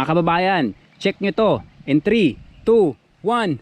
Mga kababayan, check nyo to in 3, 2, 1.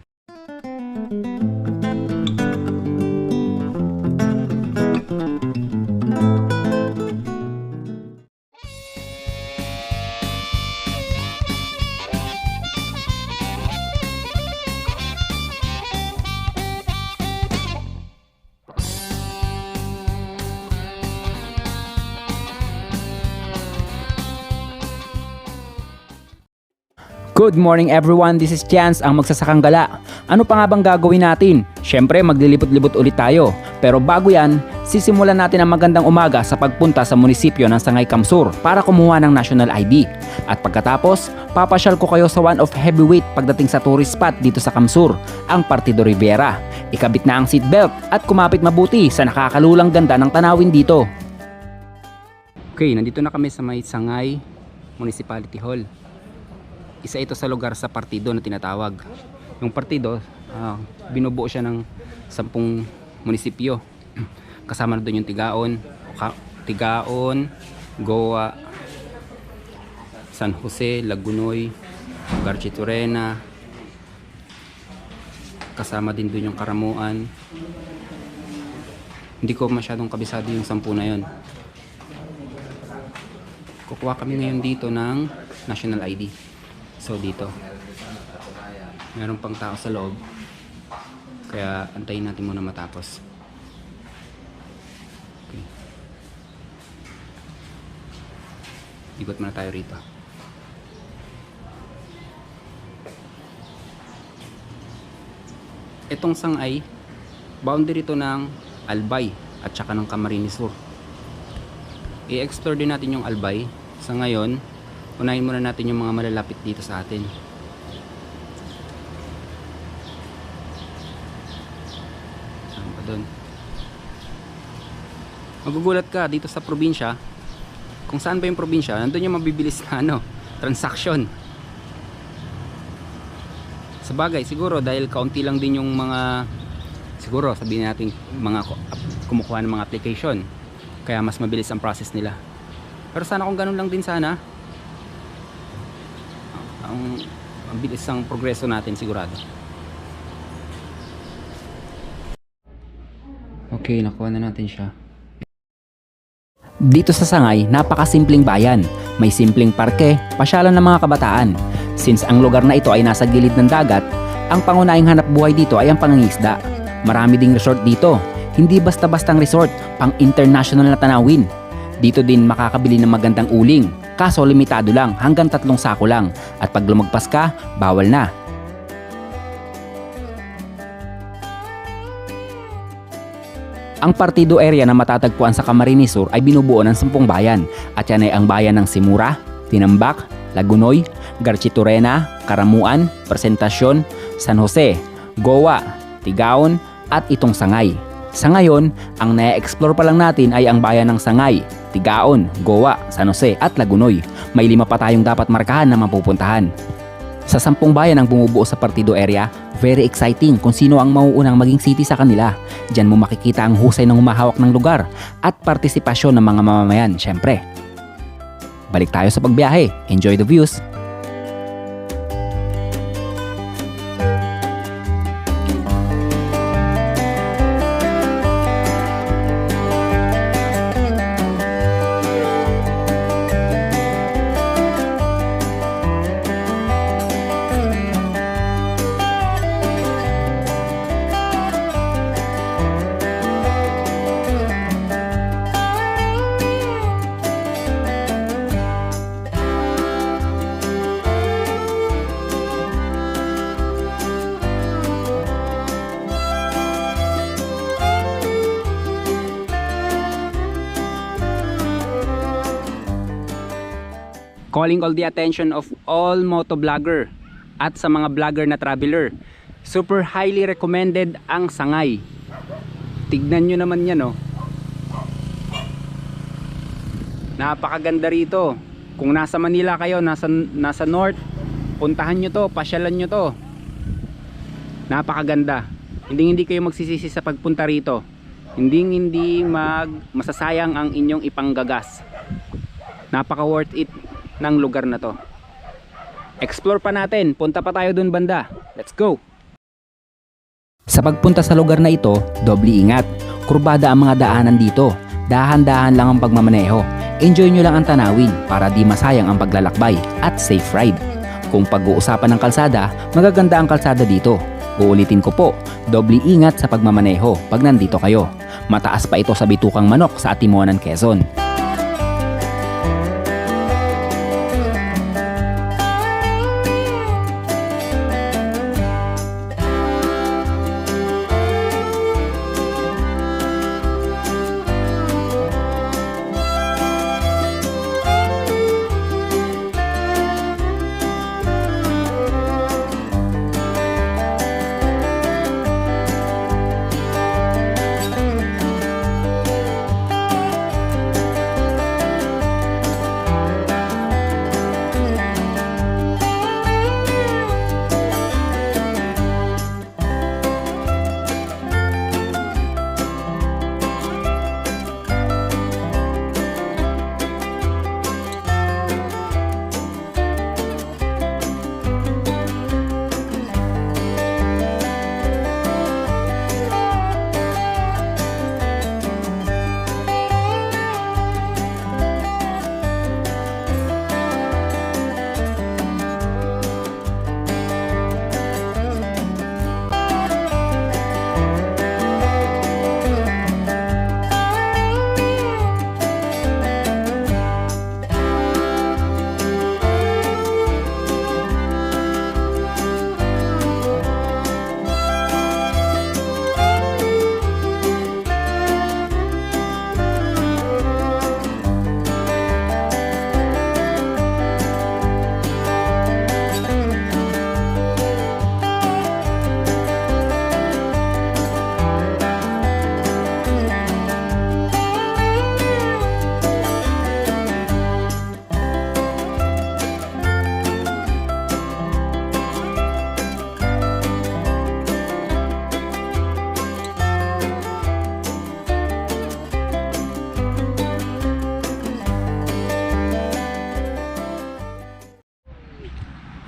Good morning everyone, this is Chance, ang magsasakang gala. Ano pa nga bang gagawin natin? Syempre maglilibot-libot ulit tayo. Pero bago yan, sisimulan natin ang magandang umaga sa pagpunta sa munisipyo ng Sangay Kamsur para kumuha ng National ID. At pagkatapos, papasyal ko kayo sa one of heavyweight pagdating sa tourist spot dito sa Kamsur, ang Partido Rivera. Ikabit na ang seatbelt at kumapit mabuti sa nakakalulang ganda ng tanawin dito. Okay, nandito na kami sa may Sangay Municipality Hall. Isa ito sa lugar sa partido na tinatawag. Yung partido, binubuo siya ng 10 munisipyo. Kasama na doon yung Tigaon, Goa, San Jose, Lagunoy, Garchitorena. Kasama din doon yung Karamuan. Hindi ko masyadong kabisado yung 10 na yun. Kukuha kami ngayon dito ng National ID. So dito meron pang tao sa loob, kaya antayin natin muna matapos. Okay. Ikot muna tayo rito. Itong Sangay, boundary ito ng Albay at saka ng Camarines Sur. I-explore din natin yung Albay. Sa ngayon, unahin muna natin yung mga malalapit dito sa atin. Saan pa doon? Magugulat ka dito sa probinsya. Kung saan ba yung probinsya, nandun yung mabibilis na transaction. Sa bagay, siguro dahil kaunti lang din yung mga, siguro sabihin natin mga kumukuha ng mga application, kaya mas mabilis ang process nila. Pero sana kung ganun lang din sana, ang bilis ang progreso natin sigurado. Okay, nakuha na natin siya. Dito sa Sangay, napakasimpleng bayan. May simpleng parke, pasyalan ng mga kabataan. Since ang lugar na ito ay nasa gilid ng dagat, ang pangunahing hanap buhay dito ay ang pangangisda. Marami ding resort dito. Hindi basta-bastang resort, pang international na tanawin. Dito din makakabili ng magandang uling. Kaso limitado lang, hanggang 3 sako lang. At pag lumagpas ka, bawal na. Ang partido area na matatagpuan sa Camarines Sur ay binubuo ng 10 bayan. At yan ay ang bayan ng Simura, Tinambak, Lagunoy, Garchitorena, Karamuan, Presentacion, San Jose, Goa, Tigaon at itong Sangay. Sa ngayon, ang na-explore pa lang natin ay ang bayan ng Sangay, Tigaon, Goa, San Jose at Lagunoy. May 5 pa tayong dapat markahan na mapupuntahan. Sa 10 bayan ang bumubuo sa partido area, very exciting kung sino ang mauunang maging city sa kanila. Diyan mo makikita ang husay ng humahawak ng lugar at partisipasyon ng mga mamamayan, syempre. Balik tayo sa pagbiyahe. Enjoy the views! Calling all the attention of all motovlogger at sa mga vlogger na traveler. Super highly recommended ang Sangay. Tignan nyo naman yan, oh. Napakaganda rito. Kung nasa Manila kayo, nasa North, puntahan nyo to, pasyalan nyo to. Napakaganda. Hindi kayo magsisisi sa pagpunta rito. Hindi masasayang ang inyong ipanggagas. Napaka worth it ng lugar na to. Explore pa natin, punta pa tayo dun banda. Let's go! Sa pagpunta sa lugar na ito, doble ingat. Kurbada ang mga daanan dito. Dahan-dahan lang ang pagmamaneho. Enjoy nyo lang ang tanawin para di masayang ang paglalakbay at safe ride. Kung pag-uusapan ng kalsada, magaganda ang kalsada dito. Uulitin ko po, doble ingat sa pagmamaneho pag nandito kayo. Mataas pa ito sa Bitukang Manok sa Atimonan, Quezon.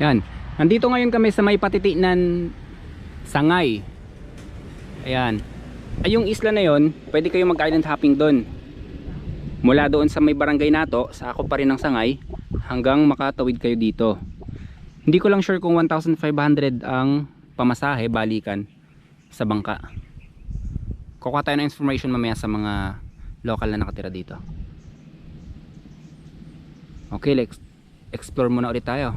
Yan. Nandito ngayon kami sa may patitinan Sangay. Ayan. Ay, yung isla na yon, pwede kayo mag-island hopping doon. Mula doon sa may barangay nato, sa ako pa rin ng Sangay, hanggang makatawid kayo dito. Hindi ko lang sure kung 1,500 ang pamasahe balikan sa bangka. Kukuha tayo ng information mamaya sa mga local na nakatira dito. Okay, let's explore muna ulit tayo.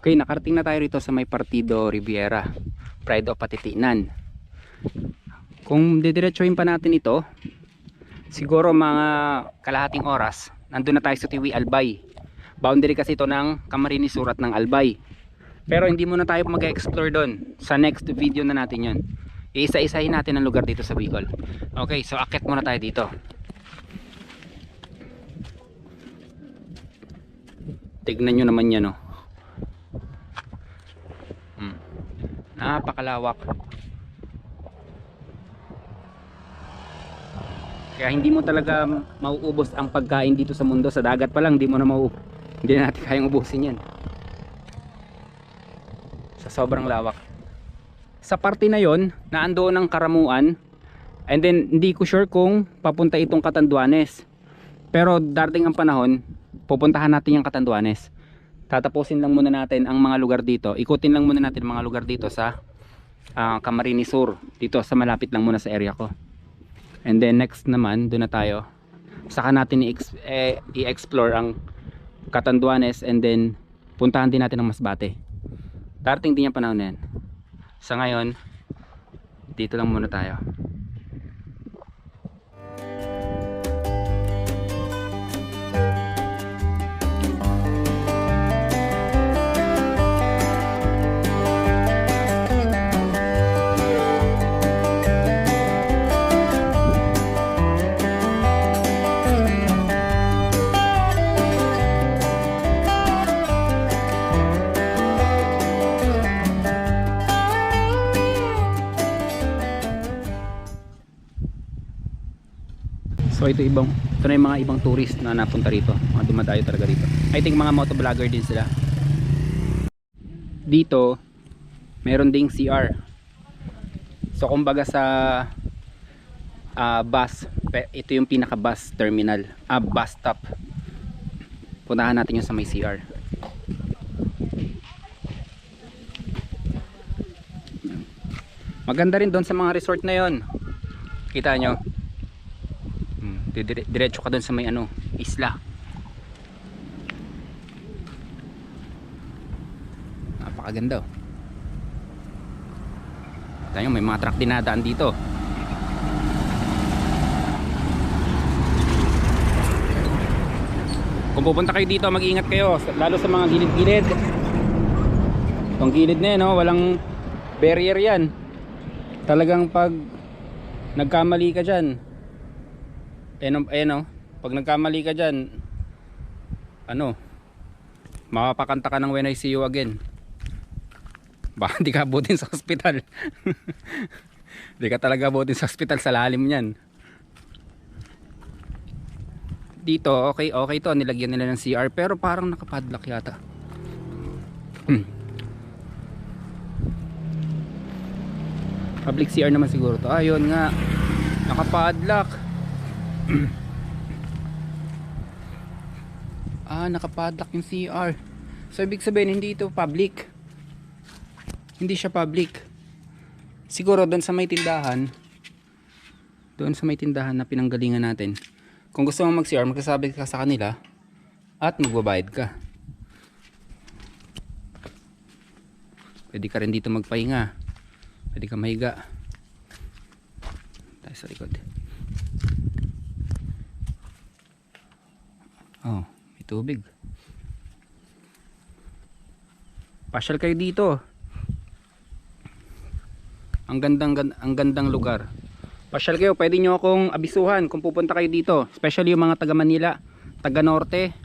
Okay, nakarating na tayo rito sa may Partido Riviera, Pride of Patitinan. Kung didiretsuhin pa natin ito, siguro mga kalahating oras, nandun na tayo sa Tiwi Albay. Boundary kasi ito ng Camarines Surat ng Albay. Pero hindi muna tayo mag-explore doon. Sa next video na natin yun. Iisa-isahin natin ang lugar dito sa Bicol. Okay, so akit muna tayo dito. Tignan nyo naman yan, oh. Napakalawak. Kaya hindi mo talaga mauubos ang pagkain dito sa mundo. Sa dagat pa lang hindi mo na hindi na natin kayang ubusin yan sa sobrang lawak. sa parte na yon na andoon ng Karamuan, and then hindi ko sure kung papunta itong Catanduanes, pero darating ang panahon pupuntahan natin yung Catanduanes. Tatapusin lang muna natin ang mga lugar dito, ikutin lang muna natin mga lugar dito sa Camarines Sur, dito sa malapit lang muna sa area ko, and then next naman doon na tayo, saka natin i-explore ang Catanduanes, and then puntahan din natin ang Masbate. Darating din yung panahon na yan. Sa ngayon dito lang muna tayo. So ito na yung mga ibang tourist na napunta rito, mga dumadayo talaga rito. I think mga motovlogger din sila. Dito meron ding CR. So kumbaga sa bus, ito yung pinaka bus terminal, bus stop. Puntahan natin yung sa may CR. Maganda rin doon sa mga resort na yon. Kita nyo, diretso ka doon sa may isla. Napakaganda. Tayo, may mga truck dinadaan dito. Kung pupunta kayo dito, mag-ingat kayo, lalo sa mga gilid-gilid. Itong gilid na yan, walang barrier yan. Talagang pag nagkamali ka dyan, pag nagkamali ka dyan, mapapakanta ka ng When I See You Again. Baka hindi ka abutin sa hospital. Hindi ka talaga abutin sa hospital, sa lalim yan. Dito okay to, nilagyan nila ng CR, pero parang nakapadlock yata. Public CR naman siguro to. Ayun nga, nakapadlock. Nakapadlock yung CR. So ibig sabihin hindi ito public. Hindi siya public. Siguro doon sa may tindahan, na pinanggalingan natin, kung gusto mong mag-CR, magsasabi ka sa kanila at magbabayad ka. Pwede ka rin dito magpahinga, pwede ka mahiga. Tayo sa likod. May tubig. Pasyal kayo dito. Ang gandang lugar. Pasyal kayo, pwede nyo akong abisuhan kung pupunta kayo dito, especially yung mga taga Manila, taga Norte.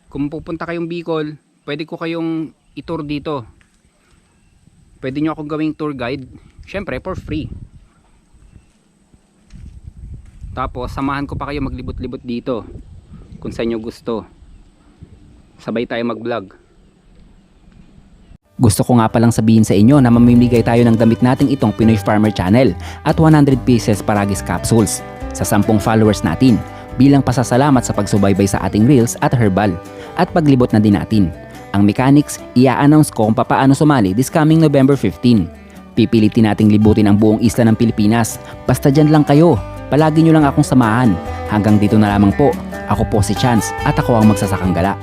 Kung pupunta kayong Bicol, pwede ko kayong i-tour dito. Pwede nyo akong gawing tour guide, syempre for free. Tapos samahan ko pa kayo maglibot-libot dito kung saan nyo gusto. Sabay tayo mag-vlog. Gusto ko nga palang sabihin sa inyo na mamimigay tayo ng damit nating itong Pinoy Farmer Channel at 100 pieces Paragis capsules sa 10 followers natin bilang pasasalamat sa pagsubaybay sa ating reels at herbal at paglibot na din natin. Ang mechanics, i-announce ko kung paano sumali this coming November 15. Pipilitin nating libutin ang buong isla ng Pilipinas. Basta dyan lang kayo. Palagi nyo lang akong samahan. Hanggang dito na lamang po. Ako po si Chance at ako ang magsasakang gala.